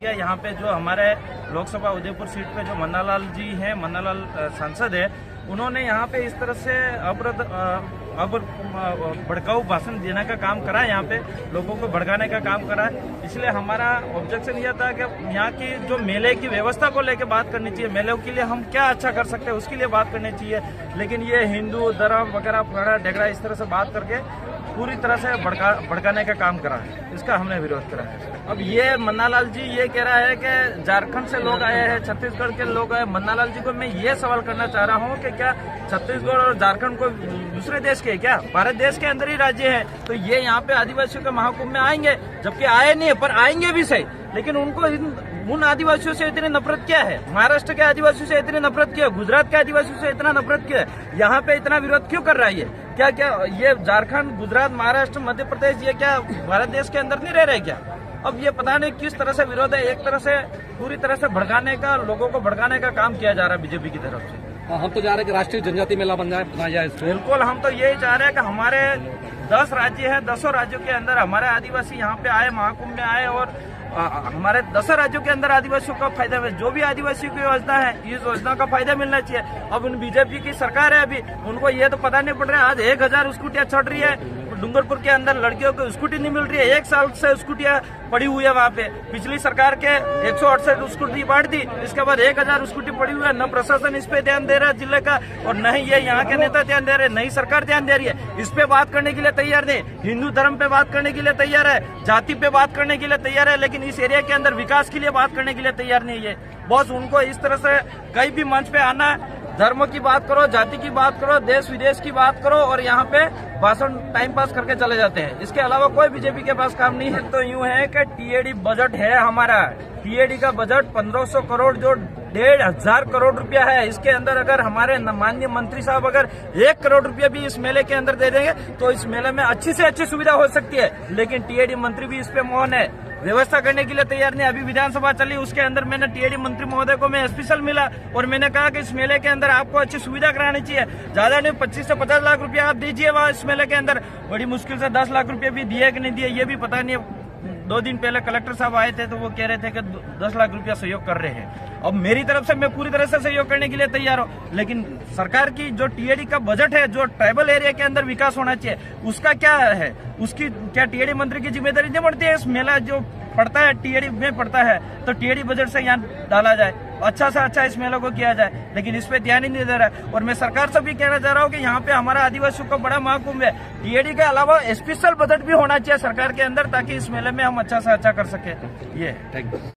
यहाँ पे जो हमारे लोकसभा उदयपुर सीट पे जो मन्नालाल जी हैं, मन्नालाल सांसद है, उन्होंने यहाँ पे इस तरह से भड़काऊ भाषण देने का काम करा है, यहाँ पे लोगों को भड़काने का काम करा है। इसलिए हमारा ऑब्जेक्शन यह था कि यहाँ की जो मेले की व्यवस्था को लेकर बात करनी चाहिए, मेले के लिए हम क्या अच्छा कर सकते हैं उसके लिए बात करनी चाहिए। लेकिन ये हिंदू धर्म वगैरह फड़ा ढेगड़ा इस तरह से बात करके पूरी तरह से भड़काने का काम करा है, इसका हमने विरोध करा है। अब ये मन्नालाल जी ये कह रहा है कि झारखंड से लोग आए हैं, छत्तीसगढ़ के लोग आए। मन्नालाल जी को मैं ये सवाल करना चाह रहा हूँ कि क्या छत्तीसगढ़ और झारखंड को दूसरे देश के क्या भारत देश के अंदर ही राज्य है, तो ये यहाँ पे आदिवासियों के महाकुंभ में आएंगे, जबकि आए नहीं है, पर आएंगे भी सही। लेकिन उनको उन आदिवासियों से इतनी नफरत क्या है? महाराष्ट्र के आदिवासियों से इतनी नफरत क्यों है? गुजरात के आदिवासियों से इतना नफरत क्यों है? यहाँ पे इतना विरोध क्यों कर रहा है? क्या क्या ये झारखंड, गुजरात, महाराष्ट्र, मध्य प्रदेश ये क्या भारत देश के अंदर नहीं रह रहे क्या? अब ये पता नहीं किस तरह से विरोध है, एक तरह से पूरी तरह से भड़काने का, लोगों को भड़काने का काम किया जा रहा है बीजेपी की तरफ से। हम तो चाह रहे हैं कि राष्ट्रीय जनजाति मेला बनाया जाए। बिल्कुल, हम तो यही चाह रहे हैं कि हमारे 10 राज्य हैं, 10 राज्यों के अंदर हमारे आदिवासी यहाँ पे आए, महाकुंभ में आए, और हमारे 10 राज्यों के अंदर आदिवासियों का फायदा है। जो भी आदिवासियों की योजना है, इस योजना का फायदा मिलना चाहिए। अब उन बीजेपी की सरकार है, अभी उनको ये तो पता नहीं पड़ रहा है। आज 1000 स्कूटियां चढ़ रही है डूंगरपुर के अंदर, लड़कियों को स्कूटी नहीं मिल रही है। 1 साल से स्कूटियां पड़ी हुई है वहाँ पे। पिछली सरकार के 168 स्कूटी बांट दी, इसके बाद 1000 स्कूटी पड़ी हुई है। न प्रशासन इस पे ध्यान दे रहा है जिले का, और न ही ये यहाँ के नेता ध्यान दे रहे, नई सरकार ध्यान दे रही है। इस पे बात करने के लिए तैयार नहीं, हिंदू धर्म पे बात करने के लिए तैयार है, जाति पे बात करने के लिए तैयार है, लेकिन इस एरिया के अंदर विकास के लिए बात करने के लिए तैयार नहीं है। बॉस उनको इस तरह से कहीं भी मंच पे आना, धर्म की बात करो, जाति की बात करो, देश विदेश की बात करो, और यहाँ पे भाषण टाइम पास करके चले जाते हैं। इसके अलावा कोई बीजेपी के पास काम नहीं है। तो यूं है कि टीएडी बजट है हमारा, टीएडी का बजट 1500 करोड़ जो 1500 करोड़ रुपया है, इसके अंदर अगर हमारे माननीय मंत्री साहब अगर 1 करोड़ रुपया भी इस मेले के अंदर दे देंगे तो इस मेले में अच्छी से अच्छी सुविधा हो सकती है। लेकिन टीएडी मंत्री भी इस पे मौन है, व्यवस्था करने के लिए तैयार नहीं। अभी विधानसभा चली, उसके अंदर मैंने टीएडी मंत्री महोदय को मैं स्पेशल मिला और मैंने कहा कि इस मेले के अंदर आपको अच्छी सुविधा करानी चाहिए, ज्यादा नहीं 25 से 50 लाख रुपया आप दीजिए वहाँ इस मेले के अंदर। बड़ी मुश्किल से 10 लाख रुपया भी दिए कि नहीं दिए ये भी पता नहीं। 2 दिन पहले कलेक्टर साहब आए थे तो वो कह रहे थे कि 10 लाख रुपया सहयोग कर रहे हैं। अब मेरी तरफ से मैं पूरी तरह से सहयोग करने के लिए तैयार हूँ, लेकिन सरकार की जो टीएडी का बजट है, जो ट्राइबल एरिया के अंदर विकास होना चाहिए, उसका क्या है? उसकी क्या टीएडी मंत्री की जिम्मेदारी नहीं बढ़ती है? इस मेला जो पड़ता है टीएडी में पड़ता है, तो टीएडी बजट से यहाँ डाला जाए, अच्छा से अच्छा इस मेले को किया जाए, लेकिन इस पे ध्यान ही नहीं दे रहा है। और मैं सरकार से भी कहना चाह रहा हूँ कि यहाँ पे हमारा आदिवासियों का बड़ा महाकुंभ है, टीएडी के अलावा स्पेशल बजट भी होना चाहिए सरकार के अंदर, ताकि इस मेले में हम अच्छा से अच्छा कर सके। ये थैंक यू।